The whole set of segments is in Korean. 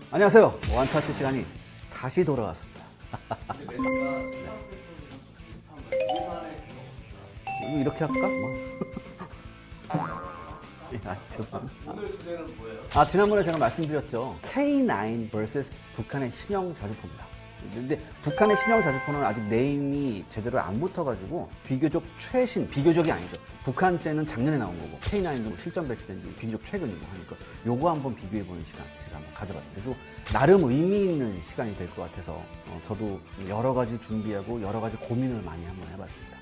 안녕하세요. 원터치 시간이 다시 돌아왔습니다. 네. 이렇게 할까? 죄송합니다. 오늘 주제는 뭐예요? 지난번에 제가 말씀드렸죠. K9 vs 북한의 신형 자주포입니다. 근데 북한의 신형 자주포는 아직 네임이 제대로 안 붙어가지고 비교적 최신, 비교적이 아니죠. 북한제는 작년에 나온 거고 K9도 실전 배치된 지 비교적 최근이고 하니까 요거 한번 비교해보는 시간 제가 한번 가져봤습니다. 그리고 나름 의미 있는 시간이 될 것 같아서 저도 여러 가지 준비하고 여러 가지 고민을 많이 한번 해봤습니다.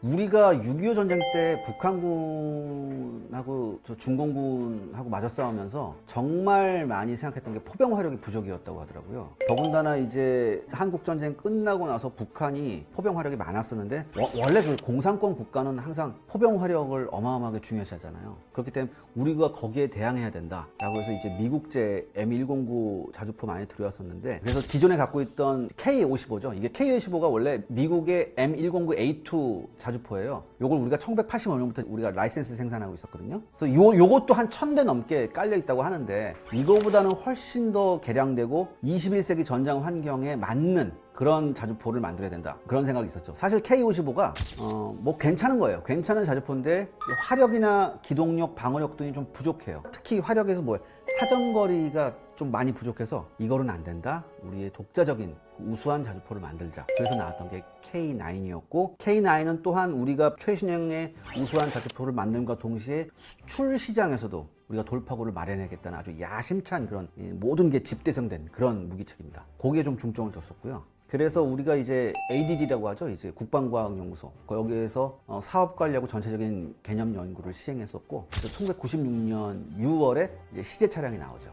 우리가 6.25 전쟁 때 북한군하고 중공군하고 맞아 싸우면서 정말 많이 생각했던 게 포병 화력이 부족이었다고 하더라고요. 더군다나 이제 한국 전쟁 끝나고 나서 북한이 포병 화력이 많았었는데 원래 그 공산권 국가는 항상 포병 화력을 어마어마하게 중요시 하잖아요. 그렇기 때문에 우리가 거기에 대항해야 된다라고 해서 이제 미국제 M109 자주포 많이 들어왔었는데, 그래서 기존에 갖고 있던 K55죠. 이게 K55가 원래 미국의 M109A2 자주포예요. 요걸 우리가 1985년부터 우리가 라이센스 생산하고 있었거든요. 그래서 요것도 한 1000대 넘게 깔려 있다고 하는데, 이거보다는 훨씬 더 개량되고 21세기 전장 환경에 맞는 그런 자주포를 만들어야 된다, 그런 생각이 있었죠. 사실 K55가 뭐 괜찮은 거예요. 괜찮은 자주포인데 화력이나 기동력, 방어력 등이 좀 부족해요. 특히 화력에서 사정거리가 좀 많이 부족해서 이거는 안 된다, 우리의 독자적인 우수한 자주포를 만들자. 그래서 나왔던 게 K9이었고, K9은 또한 우리가 최신형의 우수한 자주포를 만든과 동시에 수출 시장에서도 우리가 돌파구를 마련하겠다는 아주 야심찬 그런 모든 게 집대성된 그런 무기체계입니다. 거기에 좀 중점을 뒀었고요. 그래서 우리가 이제 ADD라고 하죠. 이제 국방과학연구소. 거기에서 사업 관리하고 전체적인 개념 연구를 시행했었고, 1996년 6월에 이제 시제 차량이 나오죠.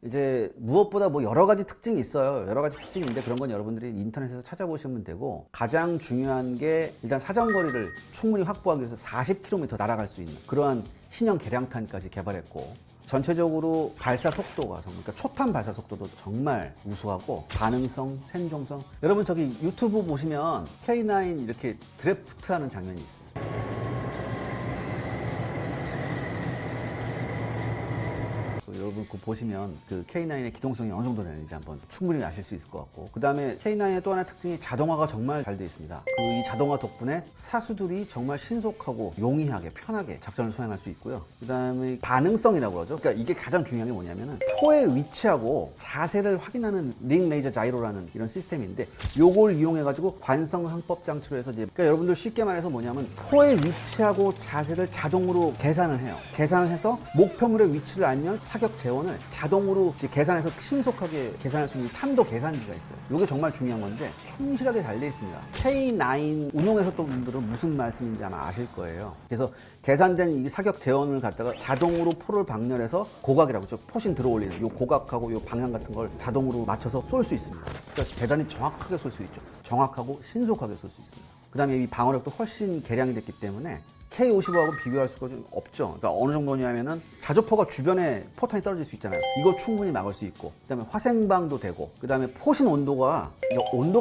이제 무엇보다 여러 가지 특징이 있어요. 여러 가지 특징인데 그런 건 여러분들이 인터넷에서 찾아보시면 되고, 가장 중요한 게 일단 사정거리를 충분히 확보하기 위해서 40km 날아갈 수 있는 그러한 신형 개량탄까지 개발했고, 전체적으로 발사 속도가 그러니까 초탄 발사 속도도 정말 우수하고, 반응성, 생존성. 여러분 저기 유튜브 보시면 K9 이렇게 드래프트 하는 장면이 있어요. 여러분 그거 보시면 그 K9의 기동성이 어느 정도 되는지 한번 충분히 아실 수 있을 것 같고, 그 다음에 K9의 또 하나의 특징이 자동화가 정말 잘 되어 있습니다. 이 자동화 덕분에 사수들이 정말 신속하고 용이하게 편하게 작전을 수행할 수 있고요. 그 다음에 반응성이라고 그러죠. 그러니까 이게 가장 중요한 게 뭐냐면은 포의 위치하고 자세를 확인하는 링 레이저 자이로라는 이런 시스템인데, 요걸 이용해 가지고 관성 항법 장치로 해서 그러니까 여러분들 쉽게 말해서 뭐냐면 포의 위치하고 자세를 자동으로 계산을 해요. 계산을 해서 목표물의 위치를 알면 사격 재원을 자동으로 계산해서 신속하게 계산할 수 있는 탄도 계산기가 있어요. 이게 정말 중요한 건데 충실하게 잘 되어 있습니다. K9 운용하셨던 분들은 무슨 말씀인지 아마 아실 거예요. 그래서 계산된 이 사격 재원을 갖다가 자동으로 포를 방열해서 고각이라고 죠. 포신 들어올리는 요 고각하고 요 방향 같은 걸 자동으로 맞춰서 쏠 수 있습니다. 그러니까 대단히 정확하게 쏠 수 있죠. 정확하고 신속하게 쏠 수 있습니다. 그 다음에 이 방어력도 훨씬 개량이 됐기 때문에 K55하고 비교할 수가 좀 없죠. 그러니까 어느 정도냐면은 자주포가 주변에 포탄이 떨어질 수 있잖아요. 이거 충분히 막을 수 있고, 그다음에 화생방도 되고, 그다음에 포신 온도가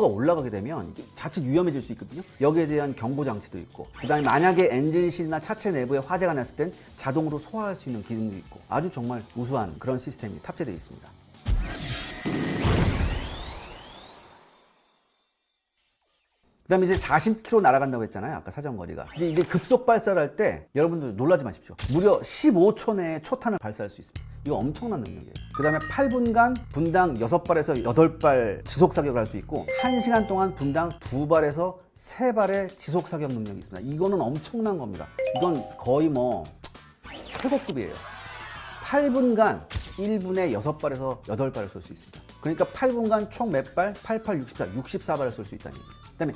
올라가게 되면 자칫 위험해질 수 있거든요. 여기에 대한 경보 장치도 있고, 그다음에 만약에 엔진실이나 차체 내부에 화재가 났을 땐 자동으로 소화할 수 있는 기능도 있고, 아주 정말 우수한 그런 시스템이 탑재되어 있습니다. 그 다음에 이제 40km 날아간다고 했잖아요. 아까 사정거리가. 이게 급속 발사를 할 때 여러분들 놀라지 마십시오. 무려 15초 내에 초탄을 발사할 수 있습니다. 이거 엄청난 능력이에요. 그 다음에 8분간 분당 6발에서 8발 지속 사격을 할 수 있고, 1시간 동안 분당 2발에서 3발의 지속 사격 능력이 있습니다. 이거는 엄청난 겁니다. 이건 거의 최고급이에요. 8분간 1분에 6발에서 8발을 쏠 수 있습니다. 그러니까 8분간 총 몇 발? 88, 64, 64발을 쏠 수 있다는 얘기죠. 그 다음에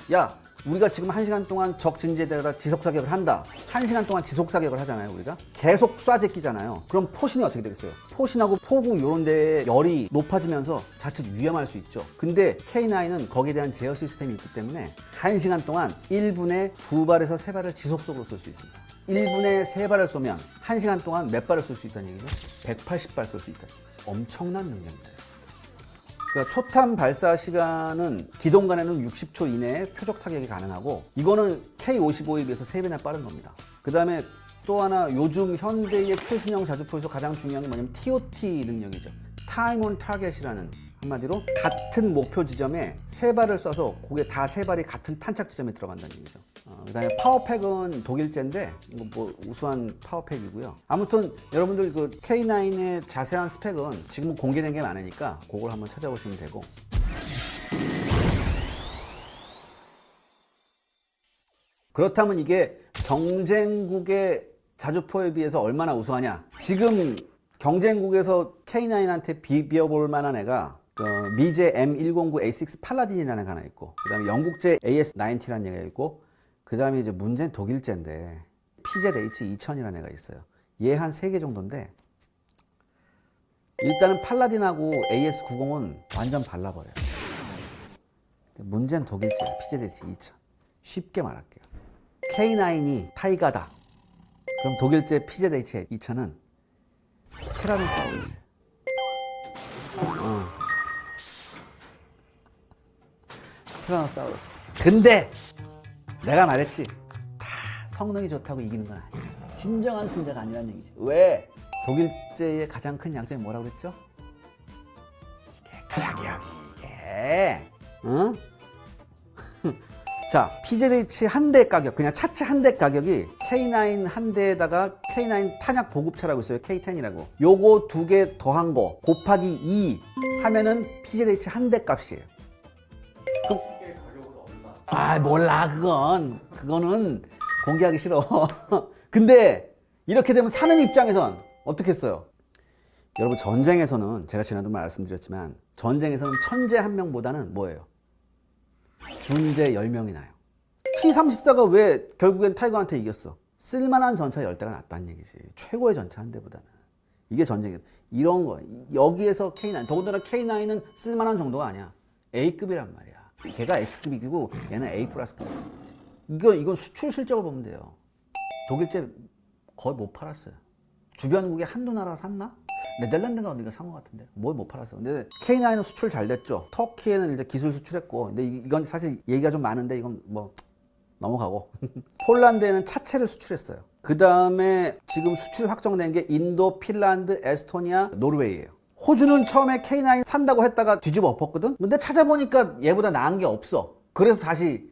우리가 지금 1시간 동안 적 진지에다가 지속 사격을 한다. 1시간 동안 지속 사격을 하잖아요. 우리가 계속 쏴제 끼잖아요. 그럼 포신이 어떻게 되겠어요? 포신하고 포구 이런 데에 열이 높아지면서 자칫 위험할 수 있죠. 근데 K9은 거기에 대한 제어 시스템이 있기 때문에 1시간 동안 1분에 2발에서 3발을 지속적으로 쏠 수 있습니다. 1분에 3발을 쏘면 1시간 동안 몇 발을 쏠 수 있다는 얘기죠? 180발 쏠 수 있다는 얘기죠. 엄청난 능력입니다. 그러니까 초탄 발사 시간은 기동간에는 60초 이내에 표적 타격이 가능하고 이거는 K-55에 비해서 3배나 빠른 겁니다. 그 다음에 또 하나 요즘 현대의 최신형 자주포에서 가장 중요한 게 뭐냐면 TOT 능력이죠. Time on Target이라는, 한마디로 같은 목표 지점에 3발을 쏴서 그게 다 3발이 같은 탄착 지점에 들어간다는 얘기죠. 그 다음에 파워팩은 독일제인데 이거 뭐 우수한 파워팩이고요. 아무튼 여러분들 그 K9의 자세한 스펙은 지금은 공개된 게 많으니까 그걸 한번 찾아보시면 되고. 그렇다면 이게 경쟁국의 자주포에 비해서 얼마나 우수하냐? 지금 경쟁국에서 K9한테 비벼볼 만한 애가 미제 M109A6 팔라딘이라는 애가 하나 있고, 그 다음에 영국제 AS90라는 애가 있고, 그 다음에 이제 문제는 독일제인데 PZH2000이라는 애가 있어요. 얘 한 3개 정도인데, 일단은 팔라딘하고 AS90은 완전 발라버려요. 문제는 독일제야. PZH2000. 쉽게 말할게요. K9이 타이가다. 그럼 독일제 PZH2000은 티라노사우루스. 티라노사우루스. 근데 내가 말했지, 다 성능이 좋다고 이기는 건 아니야. 진정한 승자가 아니란 얘기지. 왜? 독일제의 가장 큰 양점이 뭐라고 그랬죠? 이게 가격이 이게 응? 자, PZH 한 대 가격, 그냥 차체 한 대 가격이 K9 한 대에다가 K9 탄약 보급차라고 있어요. K10이라고. 요거 2개 더한 거 곱하기 2 하면은 PZH 한 대 값이에요. 그럼 몰라. 그거는 공개하기 싫어. 근데 이렇게 되면 사는 입장에선 어떻게 했어요? 여러분, 전쟁에서는 제가 지난번에 말씀드렸지만 전쟁에서는 천재 한 명보다는 뭐예요? 준재 10명이 나요. T-34가 왜 결국엔 타이거한테 이겼어? 쓸만한 전차 10대가 낫다는 얘기지. 최고의 전차 한 대보다는. 이게 전쟁이에요. 이런 거. 여기에서 K9, 더군다나 K9은 쓸만한 정도가 아니야. A급이란 말이야. 걔가 S급이고 얘는 A 플러스급이야. 이건 수출 실적을 보면 돼요. 독일제 거의 못 팔았어요. 주변국에 한두 나라 샀나? 네덜란드가 어디가 산 것 같은데 뭘 못 팔았어. 근데 K9은 수출 잘 됐죠. 터키에는 이제 기술 수출했고, 근데 이건 사실 얘기가 좀 많은데 이건 뭐 넘어가고. 폴란드에는 차체를 수출했어요. 그 다음에 지금 수출 확정된 게 인도, 핀란드, 에스토니아, 노르웨이예요. 호주는 처음에 K9 산다고 했다가 뒤집어 엎었거든. 근데 찾아보니까 얘보다 나은 게 없어. 그래서 다시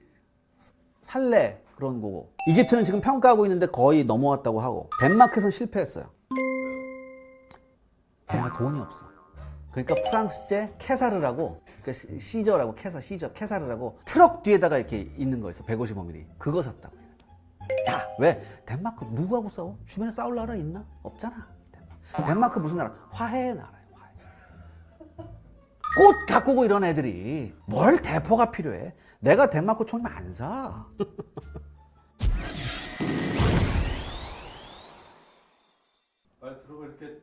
살래 그런 거고. 이집트는 지금 평가하고 있는데 거의 넘어왔다고 하고, 덴마크에서는 실패했어요. 걔가 돈이 없어. 그러니까 프랑스제 캐사르라고, 그러니까 시저라고, 캐사르라고 트럭 뒤에다가 이렇게 있는 거 있어. 155mm. 그거 샀다고. 야, 왜? 덴마크 누구하고 싸워? 주변에 싸울 나라 있나? 없잖아. 덴마크 무슨 나라? 화해의 나라야. 꽃 가꾸고 이런 애들이 뭘 대포가 필요해? 내가 덴마크 총이면 안 사. 말 들어보 이렇게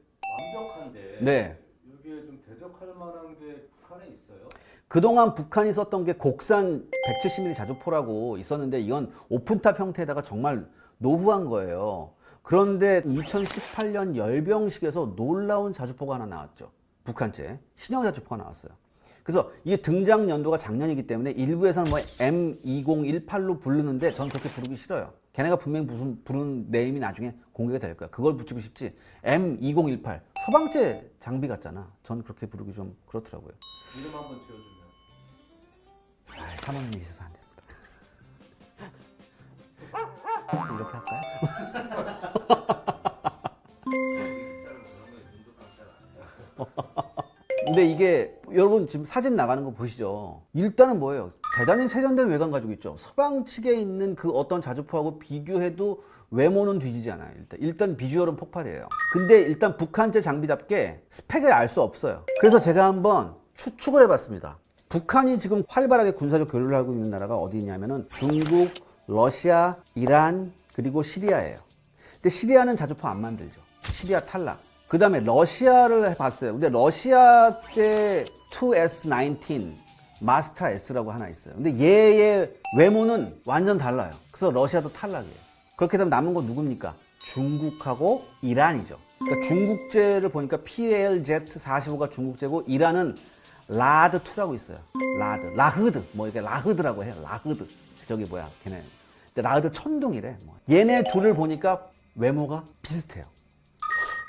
완벽한데 네. 여기에 좀 대적할 만한 게 북한에 있어요? 그동안 북한이 썼던 게 곡산 170mm 자주포라고 있었는데 이건 오픈탑 형태에다가 정말 노후한 거예요. 그런데 2018년 열병식에서 놀라운 자주포가 하나 나왔죠. 북한제 신형 자주포가 나왔어요. 그래서 이게 등장 연도가 작년이기 때문에 일부에서는 뭐 M2018로 부르는데 저는 그렇게 부르기 싫어요. 걔네가 분명히 무슨 부르는 네임이 나중에 공개가 될 거야. 그걸 붙이고 싶지. M2018 서방제 장비 같잖아. 전 그렇게 부르기 좀 그렇더라고요. 이름 한번 지어주면. 사모님이 있어서 안 됩니다. 이렇게 할까요? 근데 이게 여러분 지금 사진 나가는 거 보시죠. 일단은 뭐예요? 대단히 세련된 외관 가지고 있죠. 서방 측에 있는 그 어떤 자주포하고 비교해도 외모는 뒤지지 않아요. 일단 비주얼은 폭발이에요. 근데 일단 북한제 장비답게 스펙을 알 수 없어요. 그래서 제가 한번 추측을 해봤습니다. 북한이 지금 활발하게 군사적 교류를 하고 있는 나라가 어디 있냐면은 중국, 러시아, 이란, 그리고 시리아예요. 근데 시리아는 자주포 안 만들죠. 시리아 탈락. 그 다음에 러시아를 봤어요. 근데 러시아제 2S19 마스터 S라고 하나 있어요. 근데 얘의 외모는 완전 달라요. 그래서 러시아도 탈락이에요. 그렇게 되면 남은 건 누굽니까? 중국하고 이란이죠. 그러니까 중국제를 보니까 PLZ45가 중국제고 이란은 라드2라고 있어요. 라흐드. 뭐 이게 라흐드라고 해요. 라흐드. 저기 뭐야, 걔네. 근데 라흐드 천둥이래. 뭐. 얘네 둘을 보니까 외모가 비슷해요.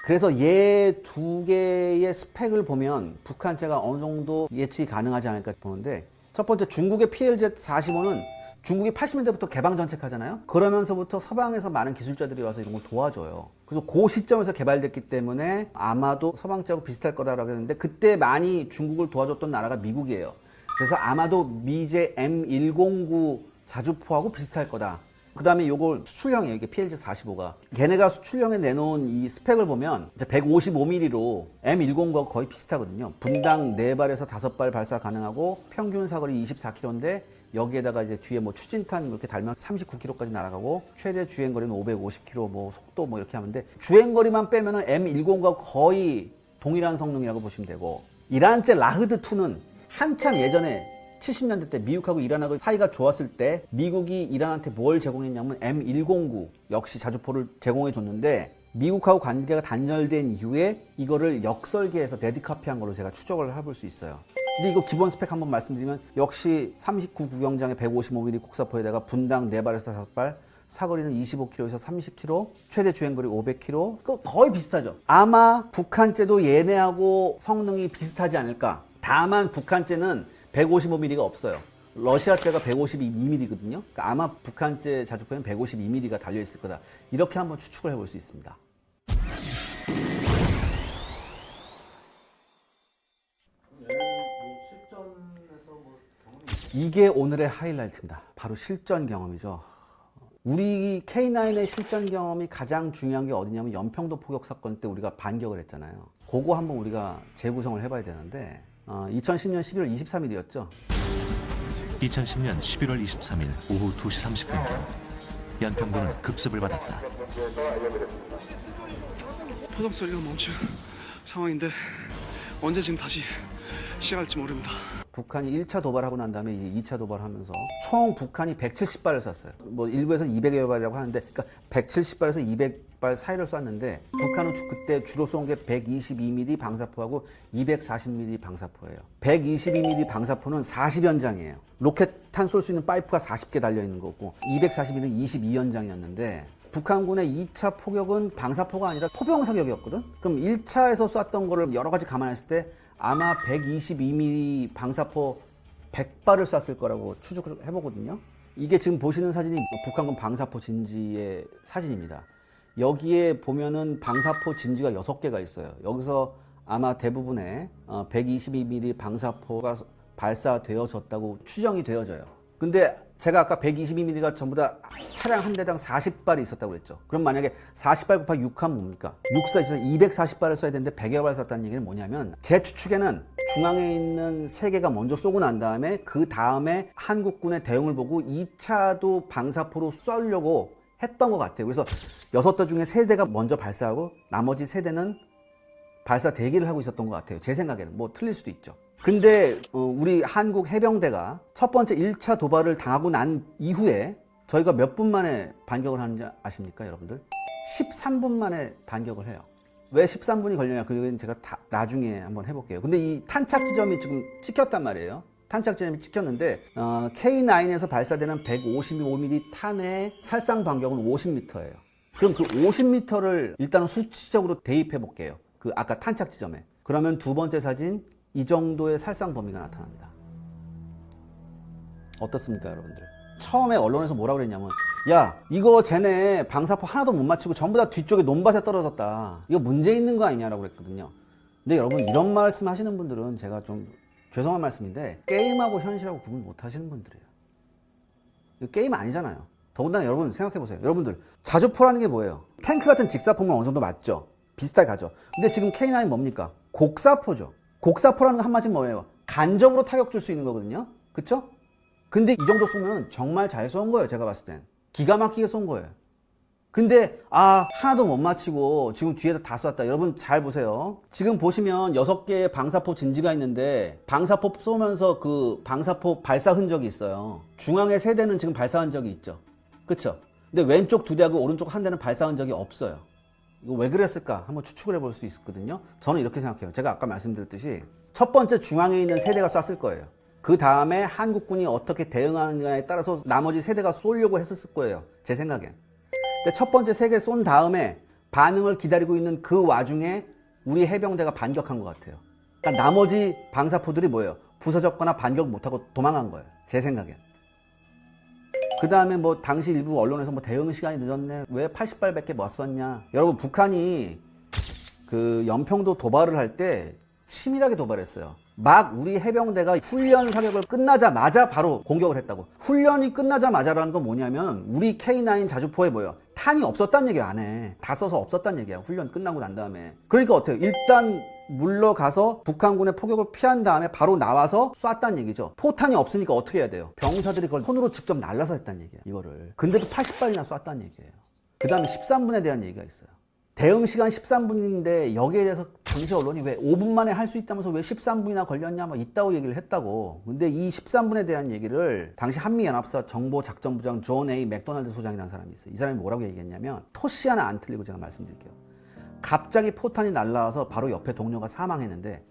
그래서 얘 두 개의 스펙을 보면 북한제가 어느 정도 예측이 가능하지 않을까 보는데, 첫 번째 중국의 PLZ-45는 중국이 80년대부터 개방 정책하잖아요. 그러면서부터 서방에서 많은 기술자들이 와서 이런 걸 도와줘요. 그래서 그 시점에서 개발됐기 때문에 아마도 서방제하고 비슷할 거다라고 했는데, 그때 많이 중국을 도와줬던 나라가 미국이에요. 그래서 아마도 미제 M109 자주포하고 비슷할 거다. 그 다음에 요걸 수출형이에요. 이게 PLZ-45가. 걔네가 수출형에 내놓은 이 스펙을 보면 155mm로 M109하고 거의 비슷하거든요. 분당 4발에서 5발 발사 가능하고 평균 사거리 24km인데, 여기에다가 이제 뒤에 뭐 추진탄 이렇게 달면 39km까지 날아가고, 최대 주행거리는 550km, 뭐 속도 뭐 이렇게 하는데, 주행거리만 빼면은 M109가 거의 동일한 성능이라고 보시면 되고, 이란제 라흐드2는 한참 예전에 70년대 때 미국하고 이란하고 사이가 좋았을 때 미국이 이란한테 뭘 제공했냐면 M109 역시 자주포를 제공해 줬는데, 미국하고 관계가 단절된 이후에 이거를 역설계해서 데드카피한 걸로 제가 추적을 해볼 수 있어요. 근데 이거 기본 스펙 한번 말씀드리면, 역시 39 구경장에 155mm 곡사포에다가 분당 4발에서 5발, 사거리는 25km에서 30km, 최대 주행거리 500km, 그거 거의 비슷하죠. 아마 북한제도 얘네하고 성능이 비슷하지 않을까. 다만 북한제는 155mm가 없어요. 러시아제가 152mm거든요. 그러니까 아마 북한제 자주포에는 152mm가 달려있을 거다. 이렇게 한번 추측을 해볼 수 있습니다. 얘는 뭐 실전에서 뭐 경험이 있어요? 이게 오늘의 하이라이트입니다. 바로 실전 경험이죠. 우리 K9의 실전 경험이 가장 중요한 게 어디냐면, 연평도 포격 사건 때 우리가 반격을 했잖아요. 그거 한번 우리가 재구성을 해봐야 되는데, 2010년 11월 23일이었죠. 2010년 11월 23일 오후 2시 30분경 연평도는 급습을 받았다. 포격 소리가 멈춘 상황인데 언제 지금 다시 시작할지 모릅니다. 북한이 1차 도발하고 난 다음에 이제 2차 도발하면서 총 북한이 170발을 쐈어요. 뭐 일부에서 200여 발이라고 하는데, 그러니까 170발에서 200발 사이를 쐈는데, 북한은 그때 주로 쏜 게 122mm 방사포하고 240mm 방사포예요. 122mm 방사포는 40연장이에요. 로켓탄 쏠 수 있는 파이프가 40개 달려있는 거고, 240mm는 22연장이었는데, 북한군의 2차 포격은 방사포가 아니라 포병 사격이었거든? 그럼 1차에서 쐈던 거를 여러 가지 감안했을 때 아마 122mm 방사포 100발을 쐈을 거라고 추측을 해보거든요. 이게 지금 보시는 사진이 북한군 방사포 진지의 사진입니다. 여기에 보면은 방사포 진지가 6개가 있어요. 여기서 아마 대부분의 122mm 방사포가 발사되어졌다고 추정이 되어져요. 근데 제가 아까 122mm가 전부 다 차량 한 대당 40발이 있었다고 그랬죠. 그럼 만약에 40발 곱하기 6 하면 뭡니까? 6, 4에서 240발을 쏴야 되는데 100여 발 쐈다는 얘기는 뭐냐면, 제 추측에는 중앙에 있는 3개가 먼저 쏘고 난 다음에 그 다음에 한국군의 대응을 보고 2차도 방사포로 쏘려고 했던 것 같아요. 그래서 6대 중에 3대가 먼저 발사하고 나머지 3대는 발사 대기를 하고 있었던 것 같아요. 제 생각에는. 뭐 틀릴 수도 있죠. 근데 우리 한국 해병대가 첫 번째 1차 도발을 당하고 난 이후에 저희가 몇 분 만에 반격을 하는지 아십니까, 여러분들? 13분 만에 반격을 해요. 왜 13분이 걸려냐? 그건 제가 나중에 한번 해볼게요. 근데 이 탄착 지점이 지금 찍혔단 말이에요. 탄착 지점이 찍혔는데, K9에서 발사되는 155mm 탄의 살상 반격은 50m예요. 그럼 그 50m를 일단은 수치적으로 대입해 볼게요. 그 아까 탄착 지점에. 그러면 두 번째 사진, 이 정도의 살상 범위가 나타납니다. 어떻습니까, 여러분들? 처음에 언론에서 뭐라고 그랬냐면, 야, 이거 쟤네 방사포 하나도 못 맞추고 전부 다 뒤쪽에 논밭에 떨어졌다. 이거 문제 있는 거 아니냐라고 그랬거든요. 근데 여러분, 이런 말씀 하시는 분들은 제가 좀 죄송한 말씀인데, 게임하고 현실하고 구분 못 하시는 분들이에요. 이거 게임 아니잖아요. 더군다나 여러분 생각해 보세요. 여러분들, 자주포라는 게 뭐예요? 탱크 같은 직사포면 어느 정도 맞죠? 비슷하게 가죠. 근데 지금 K9이 뭡니까? 곡사포죠. 곡사포라는 거 한마디 뭐예요? 간접으로 타격 줄 수 있는 거거든요. 그쵸? 근데 이 정도 쏘면 정말 잘 쏜 거예요. 제가 봤을 땐. 기가 막히게 쏜 거예요. 근데 하나도 못 맞히고 지금 뒤에다 다 쐈다. 여러분 잘 보세요. 지금 보시면 6개의 방사포 진지가 있는데, 방사포 쏘면서 그 방사포 발사 흔적이 있어요. 중앙에 3대는 지금 발사 흔적이 있죠. 그쵸? 근데 왼쪽 2대하고 오른쪽 1대는 발사 흔적이 없어요. 이거 왜 그랬을까? 한번 추측을 해볼 수 있거든요. 저는 이렇게 생각해요. 제가 아까 말씀드렸듯이 첫 번째 중앙에 있는 세대가 쐈을 거예요. 그 다음에 한국군이 어떻게 대응하느냐에 따라서 나머지 세대가 쏘려고 했었을 거예요. 제 생각엔. 근데 첫 번째 세 개 쏜 다음에 반응을 기다리고 있는 그 와중에 우리 해병대가 반격한 것 같아요. 그러니까 나머지 방사포들이 뭐예요? 부서졌거나 반격 못하고 도망간 거예요. 제 생각엔. 그 다음에 뭐 당시 일부 언론에서 뭐 대응 시간이 늦었네. 왜 80발밖에 못 쐈냐. 여러분, 북한이 그 연평도 도발을 할 때 치밀하게 도발했어요. 막 우리 해병대가 훈련 사격을 끝나자마자 바로 공격을 했다고. 훈련이 끝나자마자라는 건 뭐냐면 우리 K9 자주포에 뭐예요? 탄이 없었다는 얘기 안 해. 다 써서 없었다는 얘기야. 훈련 끝나고 난 다음에. 그러니까 어때요? 일단 물러가서 북한군의 포격을 피한 다음에 바로 나와서 쐈다는 얘기죠. 포탄이 없으니까 어떻게 해야 돼요? 병사들이 그걸 손으로 직접 날라서 했다는 얘기예요. 이거를. 근데도 80발이나 쐈다는 얘기예요. 그 다음에 13분에 대한 얘기가 있어요. 대응 시간 13분인데 여기에 대해서 당시 언론이 왜 5분 만에 할 수 있다면서 왜 13분이나 걸렸냐 막 있다고 얘기를 했다고. 근데 이 13분에 대한 얘기를 당시 한미연합사 정보작전부장 존 A 맥도날드 소장이라는 사람이 있어요. 이 사람이 뭐라고 얘기했냐면 토시 하나 안 틀리고 제가 말씀드릴게요. 갑자기 포탄이 날라와서 바로 옆에 동료가 사망했는데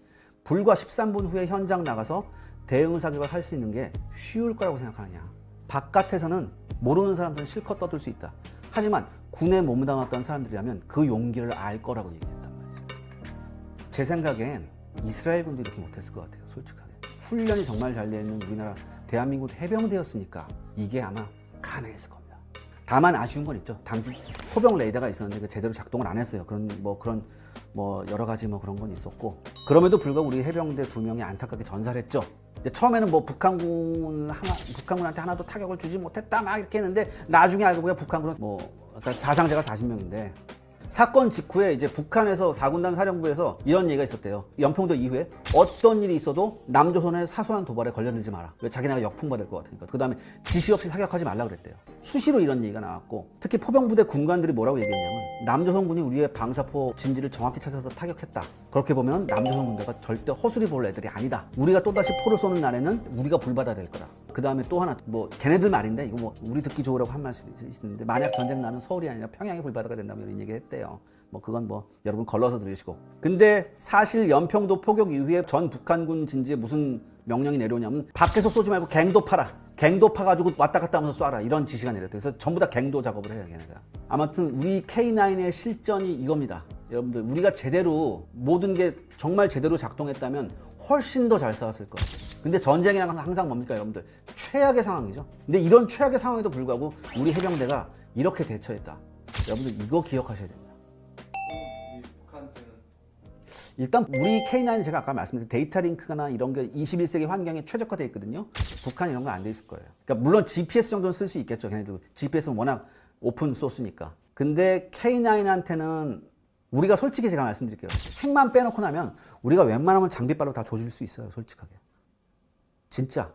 불과 13분 후에 현장 나가서 대응 사격을 할 수 있는 게 쉬울 거라고 생각하느냐. 바깥에서는 모르는 사람들은 실컷 떠들 수 있다. 하지만 군에 몸담았던 사람들이라면 그 용기를 알 거라고 얘기했단 말이죠. 제 생각엔 이스라엘 군도 이렇게 못했을 것 같아요. 솔직하게. 훈련이 정말 잘 되어 있는 우리나라 대한민국 해병대였으니까 이게 아마 가능했을 겁니다. 다만 아쉬운 건 있죠. 당시 포병 레이더가 있었는데 제대로 작동을 안 했어요. 그런 여러 가지 그런 건 있었고. 그럼에도 불구하고 우리 해병대 2명이 안타깝게 전사를 했죠. 처음에는 뭐 북한군한테 하나도 타격을 주지 못했다 막 이렇게 했는데 나중에 알고 보니까 북한군은 사상자가 40명인데 사건 직후에 이제 북한에서 4군단 사령부에서 이런 얘기가 있었대요. 연평도 이후에 어떤 일이 있어도 남조선의 사소한 도발에 걸려들지 마라. 왜? 자기네가 역풍받을 것 같으니까. 그 다음에 지시 없이 사격하지 말라 그랬대요. 수시로 이런 얘기가 나왔고 특히 포병부대 군관들이 뭐라고 얘기했냐면 남조선군이 우리의 방사포 진지를 정확히 찾아서 타격했다. 그렇게 보면 남조선 군대가 절대 허술이 볼 애들이 아니다. 우리가 또다시 포를 쏘는 날에는 우리가 불받아야 될 거다. 그 다음에 또 하나 걔네들 말인데 이거 우리 듣기 좋으라고 한 말이 있는데 만약 전쟁 나면 서울이 아니라 평양이 불바다가 된다면 이런 얘기 했대요. 그건 여러분 걸러서 들으시고. 근데 사실 연평도 포격 이후에 전 북한군 진지에 무슨 명령이 내려오냐면 밖에서 쏘지 말고 갱도 파라. 갱도 파가지고 왔다 갔다 하면서 쏴라. 이런 지시가 내렸대요. 그래서 전부 다 갱도 작업을 해요, 걔네가. 아무튼 우리 K9의 실전이 이겁니다. 여러분들 우리가 제대로 모든 게 정말 제대로 작동했다면 훨씬 더 잘 싸웠을 거예요. 근데 전쟁이란 건 항상 뭡니까 여러분들? 최악의 상황이죠. 근데 이런 최악의 상황에도 불구하고 우리 해병대가 이렇게 대처했다. 여러분들 이거 기억하셔야 됩니다. 이 북한한테는 일단 우리 K9이 제가 아까 말씀드린 데이터 링크나 이런 게 21세기 환경에 최적화되어 있거든요. 북한 이런 건 안 돼 있을 거예요. 그러니까 물론 GPS 정도는 쓸 수 있겠죠. 걔네들 GPS는 워낙 오픈 소스니까. 근데 K9한테는 우리가 솔직히 제가 말씀드릴게요. 핵만 빼놓고 나면 우리가 웬만하면 장비빨로 다 조질 수 있어요. 솔직하게. 진짜.